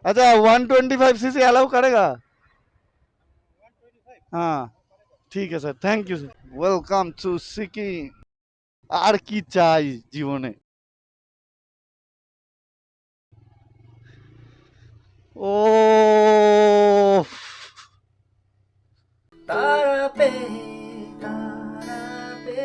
अच्छा 125cc allow करेगा? हाँ ठीक है sir, thank you sir, welcome to Sikkim. আর কি চাই জীবনে? ও তারাপে তারাপে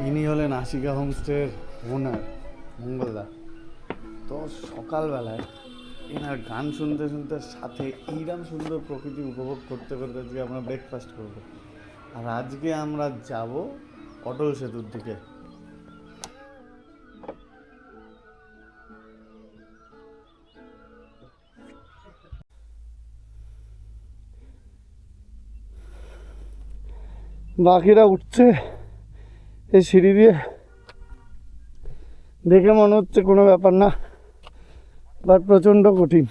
ইনি হলেন আশিকা হোমস্টের ওনার মঙ্গলদা। তো সকালবেলায় এনার গান শুনতে শুনতে সাথে এইরকম সুন্দর প্রকৃতি উপভোগ করতে করতে আজকে আমরা ব্রেকফাস্ট করবো। আর আজকে আমরা যাব অটল সেতুর দিকে। বাকিরা উঠছে এই সিঁড়ি দিয়ে, দেখে মনে হচ্ছে কোনো ব্যাপার না, বাট প্রচণ্ড কঠিন।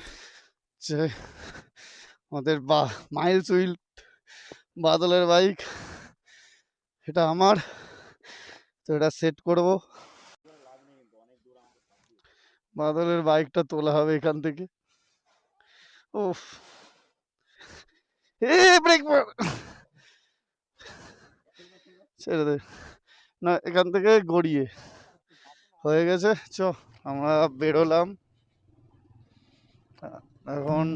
আমাদের মাইলস উইল বাদলের বাইক, এটা আমার, তো এটা সেট করব। বাদলের বাইকটা তোলা হবে এখান থেকে। ওফ, এ ব্রেক ছেড়ে দে না, এখান থেকে গড়িয়ে হয়ে গেছে। চ আমরা বেরোলাম এখন।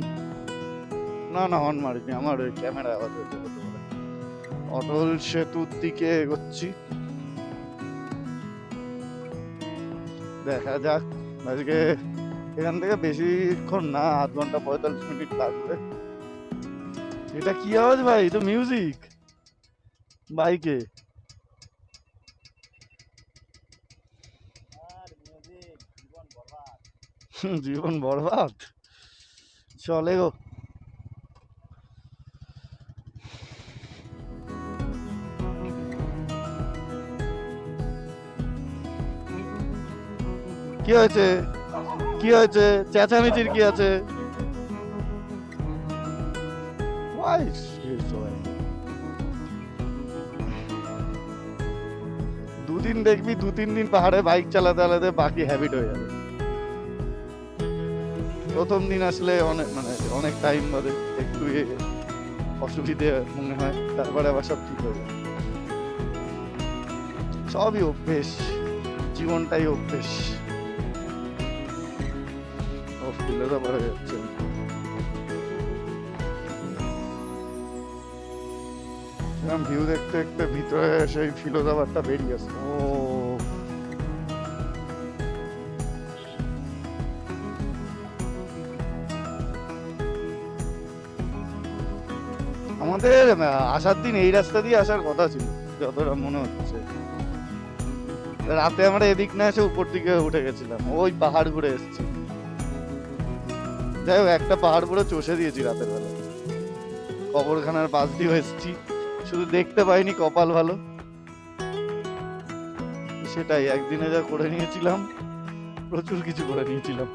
না না হর্ন মারিনি, আমার ওই ক্যামেরা আওয়াজ হচ্ছে। অটল সেতুর দিকে এগোচ্ছি, দেখা যাক। আজকে এখান থেকে বেশিক্ষণ না, আধ ঘন্টা 45 মিনিট লাগবে। এটা কি আওয়াজ ভাই? তো মিউজিক বাইকে। জীবন বরবাদ, চলে গো। কি হয়েছে? কি হয়েছে? চেঁচামেচির কি আছে? দুদিন দেখবি, 2-3 দিন পাহাড়ে বাইক চালাতে চালাতে বাকি হ্যাবিট হয়ে যাবে। প্রথম দিন আসলে অনেক টাইম বাদে একটু অসুবিধে মনে হয়, তারপরে আবার সব ঠিক হয়ে যায়। সবই অভ্যেস, জীবনটাই অভ্যেস। ব্যাপার হয়ে যাচ্ছে। ভিউ দেখতে দেখতে ভিতরে সেই ফিলোজাবারটা বেরিয়ে আসে। ও আমাদের আসার দিন এই রাস্তা দিয়ে আসার কথা ছিল যতটা মনে হচ্ছে। রাতে আমরা এদিক না এসে উপর দিকে উঠে গেছিলাম, ওই পাহাড় ঘুরে এসেছি। যাই হোক, একটা পাহাড় পুরো চষে দিয়েছি রাতের বেলা। কবরখানার পাশ দিয়েও এসেছি, শুধু দেখতে পাইনি, কপাল ভালো। সেটাই, একদিনে যা করে নিয়েছিলাম, প্রচুর কিছু করে নিয়েছিলাম।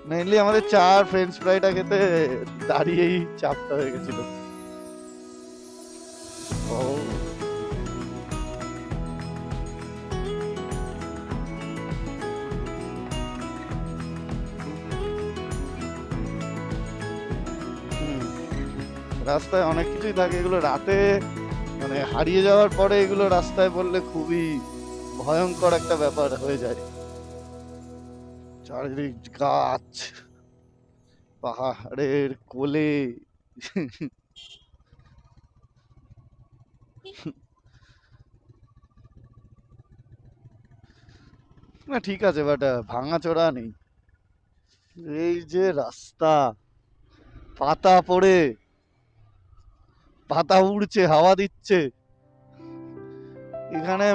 মেইনলি আমাদের চার ফ্রেঞ্চ ফ্রাইটা খেতে দাঁড়িয়েই চাপটা হয়ে গেছিল। রাস্তায় অনেক কিছুই থাকে, এগুলো রাতে হারিয়ে যাওয়ার পরে এগুলো রাস্তায় পড়লে খুবই ভয়ঙ্কর একটা ব্যাপার হয়ে যায়। চারিদিক গাছ, পাহাড়ের কোলে। না ঠিক আছে, বাট ভাঙাচোরা নেই। এই যে রাস্তা, পাতা পড়ে, পাতা উড়ছে, হাওয়া দিচ্ছে, এখানে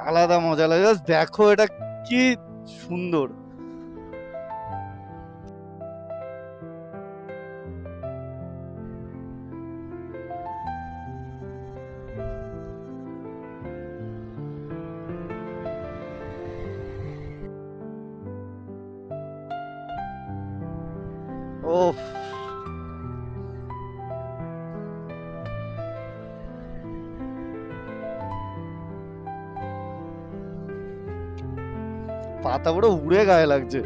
আলাদা মজা লাগে। দেখো এটা কি সুন্দর। ও পাতাগুলো উড়ে গায়ে লাগছে।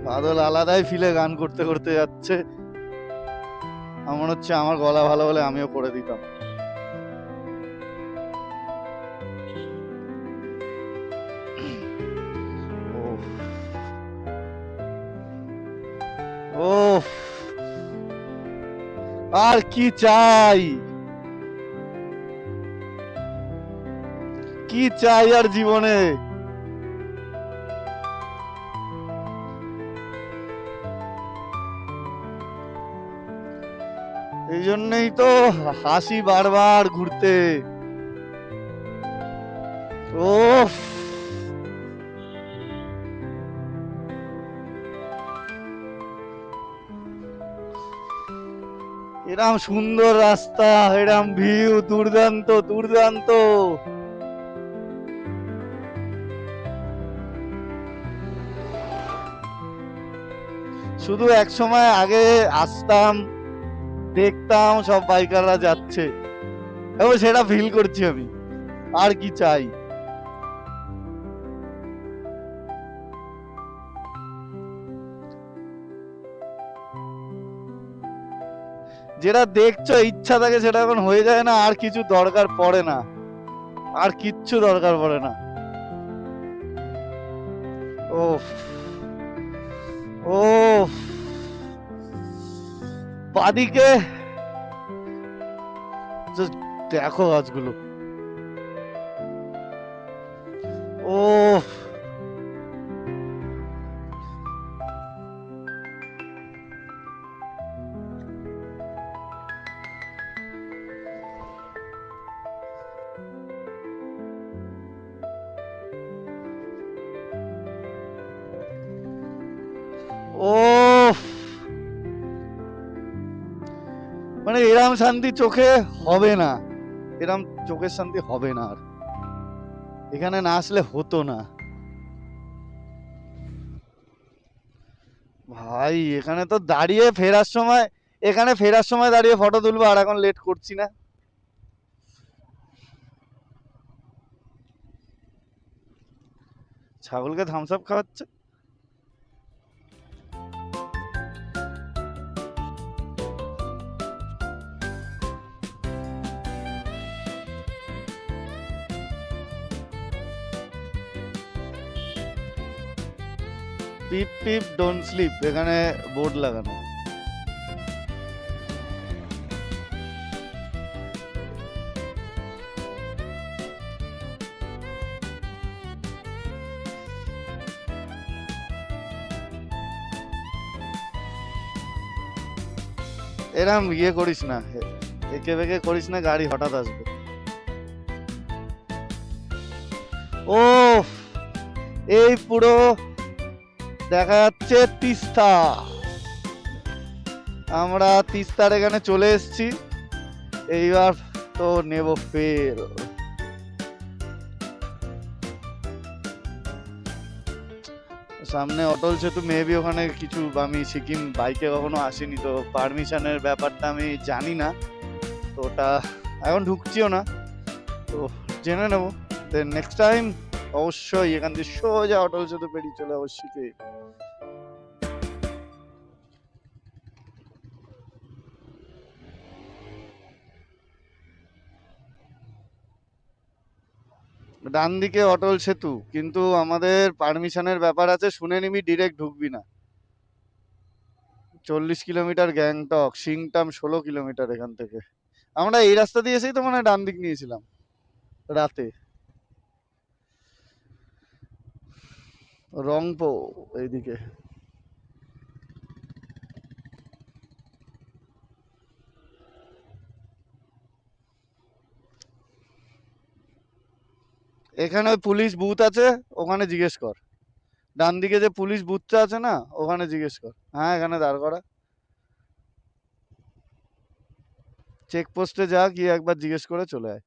বাদল আলাদাই ফিলে গান করতে করতে যাচ্ছে। আমার হচ্ছে আমার গলা ভালো হলে আমিও করে দিতাম। ও আর কি চাই, কি চাই আর জীবনে। এই জন্যই তো হাসি বারবার ঘুরতে। ও এরম সুন্দর রাস্তা, এরম ভিউ, দুর্দান্ত দুর্দান্ত। শুধু এক সময় আগে আসতাম, দেখতাম সব বাইকাররা যাচ্ছে, এবং সেটা ফিল করছি আমি। আর কি চাই। যেটা দেখছো ইচ্ছা থাকে সেটা এখন হয়ে যায় না, আর কিছু দরকার পড়ে না, আর কিচ্ছু দরকার পড়ে না। ও ও বাদিকে দেখো গাছগুলো। ও ও মানে এরম শান্তি চোখে হবে না, এরম চোখের শান্তি হবে না আর, এখানে না আসলে হতো না ভাই। এখানে তো দাঁড়িয়ে ফেরার সময়, এখানে ফেরার সময় দাঁড়িয়ে ফটো তুলবো, আর এখন লেট করছি না। ছাগলকে থামস আপ খাওয়াচ্ছে। পিপ পিপ ডোন্ট স্লিপ, এখানে বোর্ড লাগানো। এরম ইয়ে করিস না, একে বেঁকে করিস না, গাড়ি হঠাৎ আসবে। ও এই পুরো দেখা যাচ্ছে তিস্তা। আমরা তিস্তার এখানে চলে এসেছি, এইবার তো নেব ফের। সামনে অটল সেতু, মেবি ওখানে কিছু, আমি সিকিম বাইকে কখনো আসিনি তো পারমিশনের ব্যাপারটা আমি জানি না, তো ওটা এখন ঢুকছিও না, তো জেনে নেবো। দেন নেক্সট টাইম অবশ্যই এখান থেকে সোজা অটল সেতু পেরিয়ে চলে অবশ্যই। ডান দিকে অটল সেতু, কিন্তু আমাদের পারমিশনের ব্যাপার আছে, শুনে নিবি, ডিরেক্ট ঢুকবি না। 40 কিলোমিটার গ্যাংটক, সিংটাম 16 কিলোমিটার এখান থেকে। আমরা এই রাস্তা দিয়ে এসেই তো মানে ডান দিক নিয়েছিলাম রাতে। রংপো এইদিকে। এখানে পুলিশ বুথ আছে, ওখানে জিজ্ঞেস কর। ডান দিকে যে পুলিশ বুথটা আছে না, ওখানে জিজ্ঞেস কর। হ্যাঁ এখানে দাঁড় করা। চেকপোস্টে যা, গিয়ে একবার জিজ্ঞেস করে চলে আয়।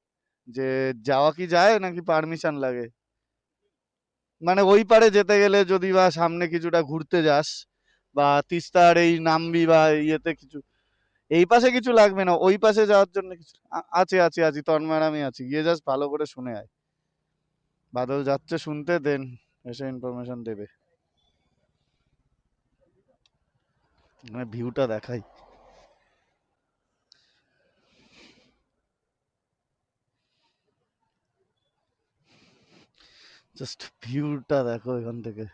যে যাওয়া কি যায় নাকি পারমিশন লাগে? মানে ওই পারে যেতে গেলে যদি বা সামনে কিছুটা ঘুরতে যাস বা তিস্তার এই নামবি বা ইয়েতে কিছু, এই পাশে কিছু লাগবে না, ওই পাশে যাওয়ার জন্য কিছু আছে? আছে আছি, তন্ময় আমি আছি, গিয়ে জাস্ট ভালো করে শুনে আয়। বাদল যাচ্ছে শুনতে, দেন এসে ইনফরমেশন দেবে। মানে ভিউটা দেখাই, জাস্ট ভিউটা দেখো এখান থেকে।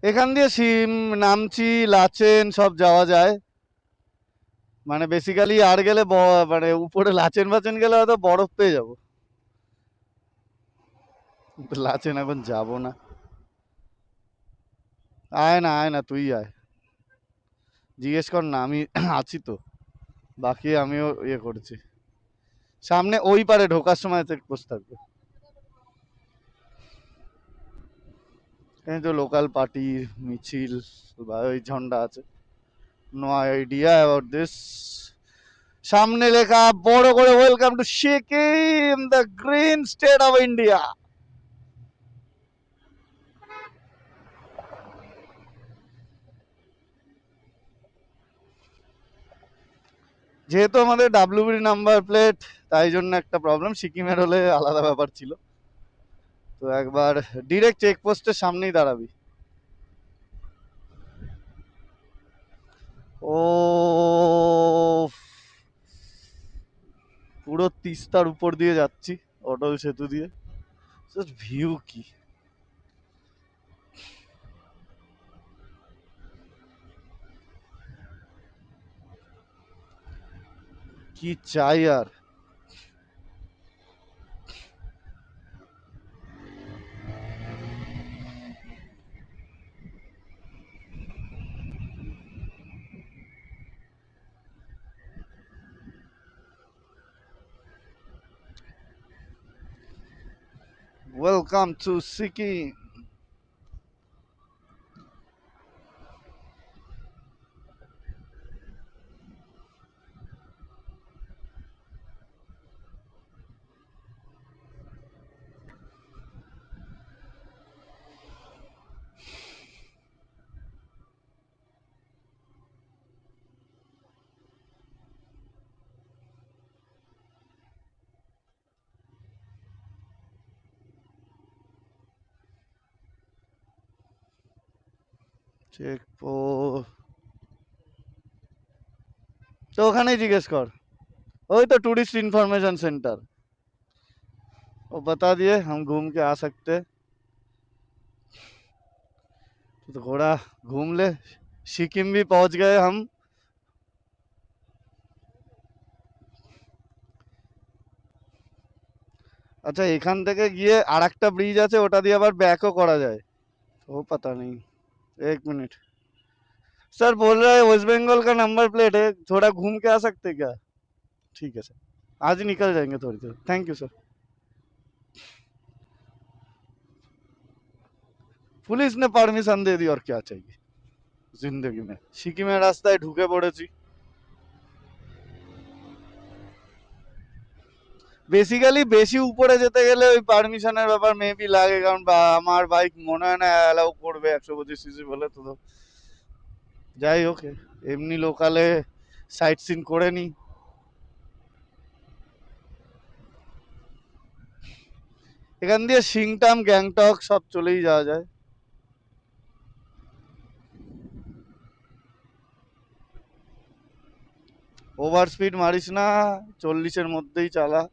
এখান দিয়ে সিম, নামচি, লাচেন সব যাওয়া যায়। মানে বেসিক্যালি আর গেলে মানে উপরে লাচেন বাচেন গেলে হয়তো বরফ পেয়ে যাবো, কিন্তু লাচেন এখন যাবো না। আয় না, আয় না, তুই আয়, জিজ্ঞেস কর না, আমি আছি তো, বাকি আমিও ইয়ে করছি। সামনে ওই পারে ঢোকার সময় চেকপোস্ট থাকবে। এই তো লোকাল পার্টি মিছিল বা ওই ঝন্ডা আছে। No idea about this. সামনে লেখা বড় করে, welcome to Sikkim, the green state of India. যেহেতু আমাদের ডাব্লিউবি নাম্বার প্লেট, তাই জন্য একটা প্রবলেম। সিকিমের হলে আলাদা ব্যাপার ছিল। তো একবার ডিরেক্ট চেকপোস্টের সামনেই দাঁড়াবি। ও, পুরো তিস্তার উপর দিয়ে যাচ্ছি, অটল সেতু দিয়ে। ভিউ কি, কি চাই আর। Welcome to Sikkim. চেকপোস্ট তো ওখানেই জিজ্ঞেस कर, वही तो टूरिस्ट इंफॉर्मेशन सेंटर, वो बता दिए हम घूम के आ सकते। तो घोड़ा घूम ले, सिक्किम भी पहुंच गए हम। अच्छा, এখান থেকে গিয়ে আরেকটা ব্রিজ আছে, ওটা দিয়ে আবার ব্যাকও করা যায়। वो पता नहीं, एक मिनट। सर बोल रहा है वेस्ट बंगाल का नंबर प्लेट है, थोड़ा घूम के आ सकते क्या? ठीक है सर, आज ही निकल जाएंगे थोड़ी देर, थैंक यू सर। पुलिस ने परमिशन दे दी, और क्या चाहिए जिंदगी में। সিকিমের রাস্তায় ঢুকে পড়েছি। বেসিক্যালি বেশি উপরে যেতে গেলে ওই পারমিশনের ব্যাপার মেবি লাগে, কারণ আমার বাইক মনে হয় না অ্যালাউ করবে 125 সিসি বলে। তো যাই হোক, এমনি লোকালে সাইট সিন করে নি। এখান দিয়ে সিংটাম, গ্যাংটক সব চলেই যাওয়া যায়। ওভার স্পিড মারিস না, 40-এর মধ্যেই চালা।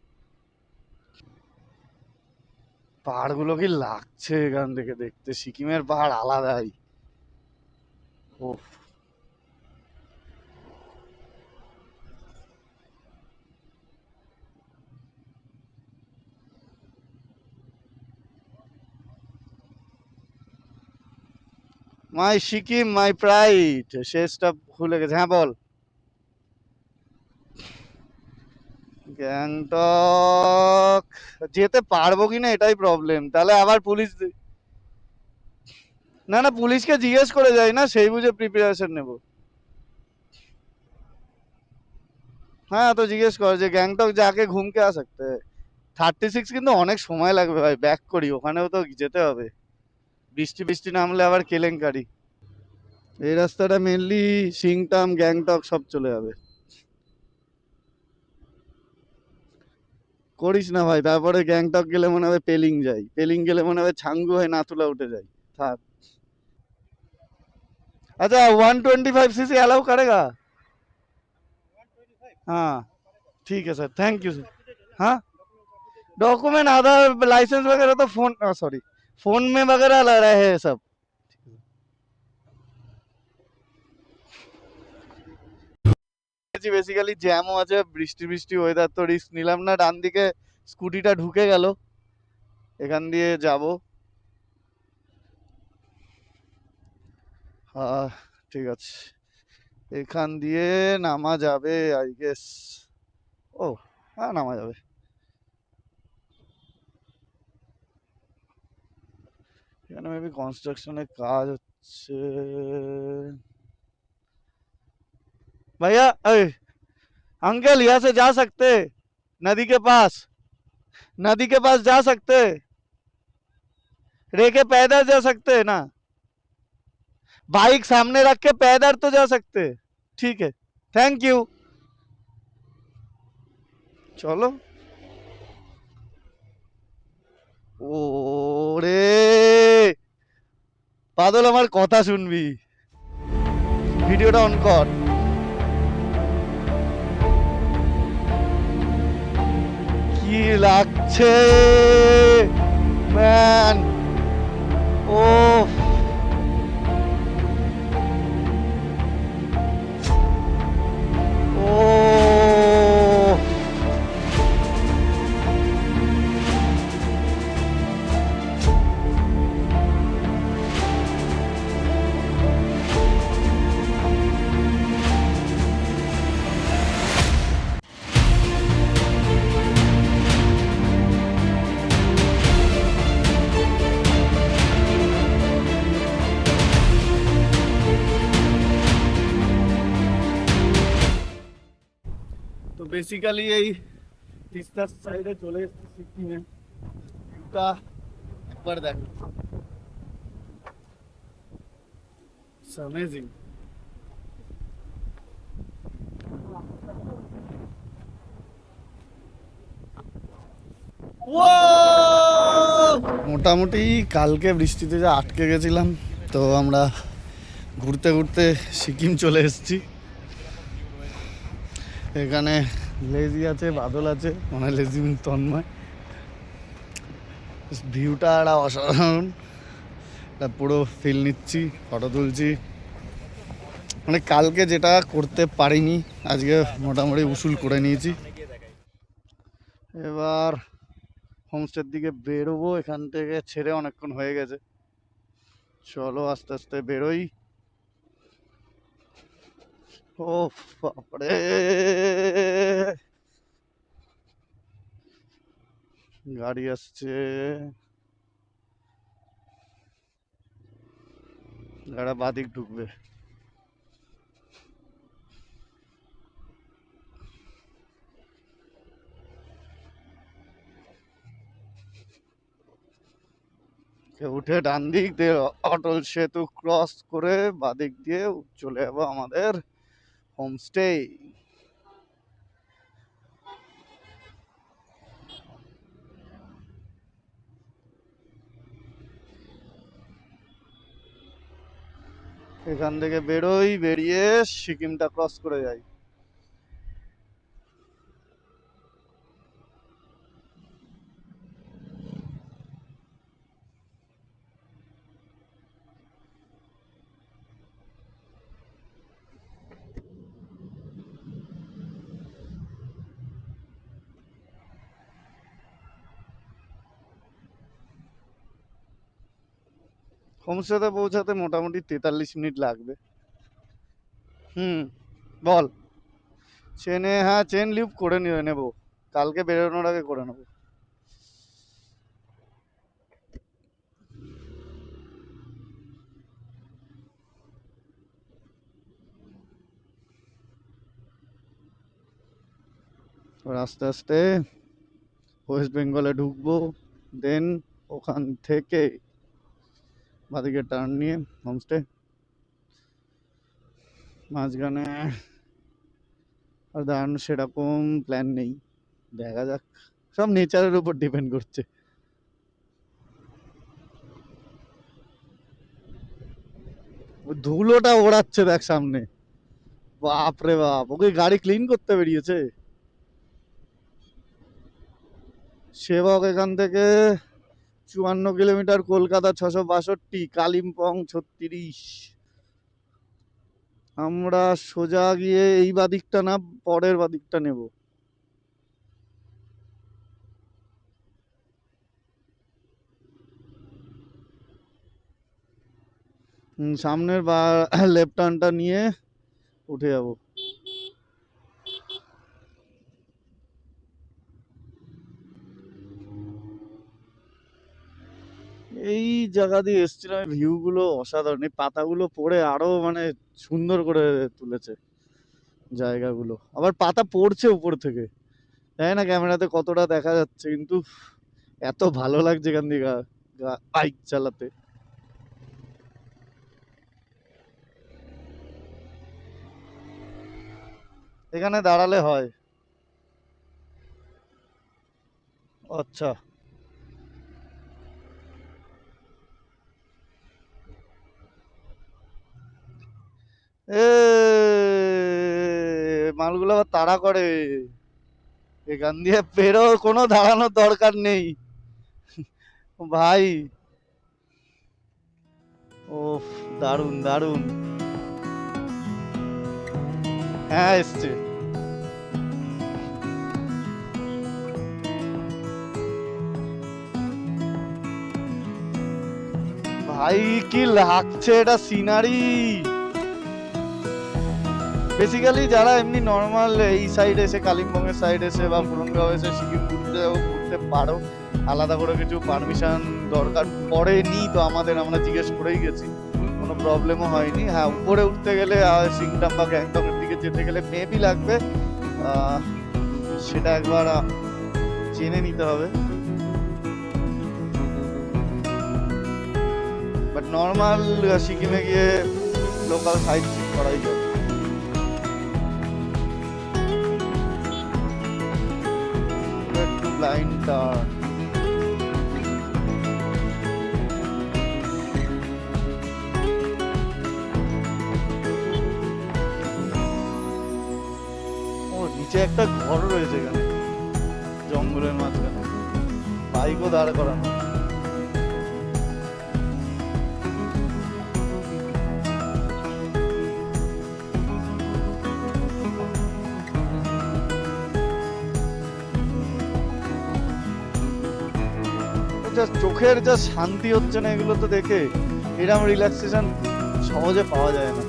পাহাড়গুলো কি লাগছে এখান থেকে দেখতে, সিকিমের পাহাড় আলাদাই। ও, মাই সিকিম মাই প্রাইড, শেষটা খুলে গেছে। হ্যাঁ বল। গ্যাংটক যেতে পারবো কিনা এটাই প্রবলেম, তাহলে আবার পুলিশ। না না, পুলিশকে জিজ্ঞেস করে যাই না, সেই বুঝে প্রিপারেশন নেব। হ্যাঁ তো জিজ্ঞেস কর যে গ্যাংটক যাকে ঘুমকে আ সকতে हैं। 36 কিন্তু অনেক সময় লাগবে ভাই, ব্যাক করি, ওখানেও তো যেতে হবে। বৃষ্টি বৃষ্টি নামলে আবার কেলেঙ্কারি। এই রাস্তাটা মেনলি সিংটাম গ্যাংটক সব চলে যাবে। করিস না ভাই, তারপরে গ্যাংটক গেলে মনে হবে পেলিং যাই, পেলিং গেলে মনে হবে ছাঙ্গু হয়ে নাথুলা উঠে যাই। থাক। अच्छा 125 सीसी अलाउ करेगा? हाँ ठीक है सर, थैंक यू सर। हाँ डॉक्यूमेंट आधार लाइसेंस वगैरह तो फोन, सॉरी, फोन में वगैरह ला रहे हैं सब। বেসিক্যালি জ্যামও আছে, বৃষ্টি বৃষ্টি ওয়েদার, তো রিস্ক নিলাম না। ডান দিকে স্কুটিটা ঢুকে গেল, এখান দিয়ে যাব। ঠিক আছে, এখান দিয়ে নামা যাবে আই গেস। ও হ্যাঁ নামা যাবে। এখানে মেবি কনস্ট্রাকশনের কাজ হচ্ছে। भैया अरे अंकल यहाँ से जा सकते, नदी के पास, नदी के पास जा सकते, रह के पैदल जा सकते ना, बाइक सामने रख के पैदल तो जा सकते। ठीक है, थैंक यू। চলো। ওরে বাদল, আমার কথা শুনবি, ভিডিওটা অন কর। কি লাগছে ম্যান, ও ও তো বেসিক্যালি এই তিস্তার সাইডে চলে এসেছি সিকিমে। ভিউটা একবার দেখো, ইটস অ্যামেজিং। মোটামুটি কালকে বৃষ্টিতে যা আটকে গেছিলাম, তো আমরা ঘুরতে ঘুরতে সিকিম চলে এসেছি। এখানে লেজি আছে, বাদল আছে, মানে লেজি তন্ময়। ভিউটা একটা অসাধারণ, এটা পুরো ফিল নিচ্ছি, ফটো তুলছি। মানে কালকে যেটা করতে পারিনি আজকে মোটামুটি উসুল করে নিয়েছি। এবার হোমস্টের দিকে বেরোবো, এখান থেকে ছেড়ে অনেকক্ষণ হয়ে গেছে। চলো আস্তে আস্তে বেরোই। ও বাপরে, গাড়ি আসছে, গাড়া বাদিক ঢুকবে। উঠে ডান দিক দিয়ে অটল সেতু ক্রস করে বাদিক দিয়ে চলে যাবো আমাদের হোমস্টে। এখান থেকে বেরোই, বেরিয়ে সিকিমটা ক্রস করে যাই। হোমস্টেতে পৌঁছাতে মোটামুটি 43 মিনিট লাগবে। বল। চেনে, হ্যাঁ চেন লিভ করে নিয়ে নেবো, কালকে বেরোনোর আগে করে নেবো। এবার আস্তে আস্তে ওয়েস্ট বেঙ্গলে ঢুকবো, দেন ওখান থেকে বাদিকে টার্ন নিয়ে হোমস্টে। মাঝখানে আর দাঁড়ানো সেরকম প্ল্যান নেই, দেখা যাক, সব নেচারের উপর ডিপেন্ড করছে। ওই ধুলোটা ওড়াচ্ছে দেখ সামনে, বাপ রে বাপ, ওকে গাড়ি ক্লিন করতে বেরিয়েছে। সেবক এখান থেকে 54 কিলোমিটার, কলকাতা 662, কালিম্পং 36। আমরা সোজা গিয়ে এই বাদিকটা না পরের বাদিকটা নেব। সামনের বা লেফট টার্নটা নিয়ে উঠে যাব। এই জায়গা দিয়ে এসেছিলাম, ভিউ গুলো অসাধারণ, এই পাতাগুলো পড়ে আরো মানে সুন্দর করে তুলেছে জায়গাগুলো। আবার পাতা পড়ছে উপর থেকে, জানি না ক্যামেরাতে কতটা দেখা যাচ্ছে, কিন্তু এত ভালো লাগছে এখান দিয়ে বাইক চালাতে। এখানে দাঁড়ালে হয়? আচ্ছা, এ মালগুলো আবার তাড়া করে, এখান দিয়ে বেরো, কোনো দাঁড়ানোর দরকার নেই ভাই। ওফ, দারুন দারুন। হ্যাঁ এসছে। ভাই কি লাগছে এটা সিনারি। বেসিক্যালি যারা এমনি নর্মাল এই সাইড এসে, কালিম্পংয়ের সাইড এসে বা পুরনগাঁও এসে সিকিম ঘুরতে পারো, আলাদা করে কিছু পারমিশন দরকার পড়েনি তো আমাদের, আমরা জিজ্ঞেস করেই গেছি, কোনো প্রবলেমও হয়নি। হ্যাঁ, উপরে উঠতে গেলে সিংটাম বা গ্যাংটকের দিকে যেতে গেলে মেবি লাগবে, সেটা একবার জেনে নিতে হবে। বাট নর্মাল সিকিমে গিয়ে লোকাল সাইট সিন করাই যাবে। একটু ব্লাইন্ড টার্ন, নিচে একটা ঘর রয়েছে এখানে জঙ্গলের মাঝখানে, বাইকও দাঁড় করানো। চোখের যা শান্তি হচ্ছে না এগুলো তো দেখে, এরকম রিল্যাক্সেশন সহজে পাওয়া যায় না।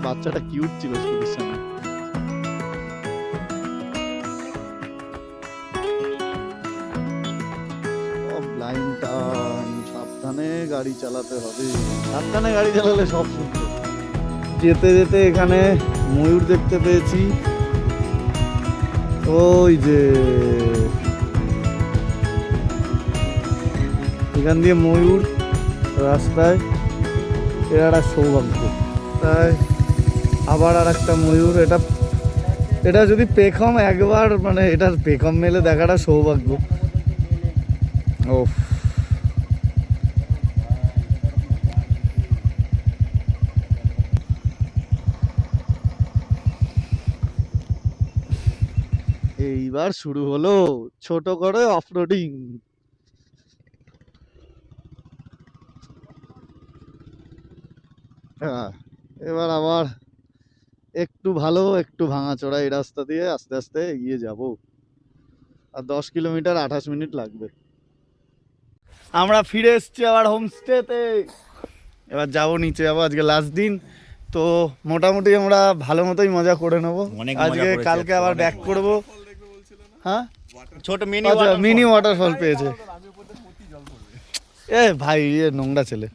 বাচ্চাটা কিউট ছিল স্কুটির সামনে। ব্লাইন্ড টার্ন, সাবধানে গাড়ি চালাতে হবে, সাবধানে গাড়ি চালালে সব সুন্দর। যেতে যেতে এখানে ময়ূর দেখতে পেয়েছি, ওই যে এখান দিয়ে ময়ূর রাস্তায়, এর একটা সৌভাগ্য। তাই আবার আর একটা ময়ূর, এটা যদি পেখম একবার, মানে এটার পেখম মেলে দেখাটা সৌভাগ্য। ও এইবার শুরু হলো ছোট করে অফরোডিং। হ্যাঁ, এবার আবার একটু ভালো একটু ভাঙাচোরা এই রাস্তা দিয়ে আস্তে আস্তে এগিয়ে যাব। আর 10 কিলোমিটার 28 মিনিট লাগবে। আমরা ফিরে এসছি আবার হোমস্টেতে, এবার যাবো নিচে যাবো, আজকে লাস্ট দিন তো মোটামুটি আমরা ভালো মতোই মজা করে নেবো আজকে। কালকে আবার ব্যাক করবো। হ্যাঁ, ছোট মিনি ওয়াটারফল পেয়েছে। এ ভাই এ নোংরা ছেলে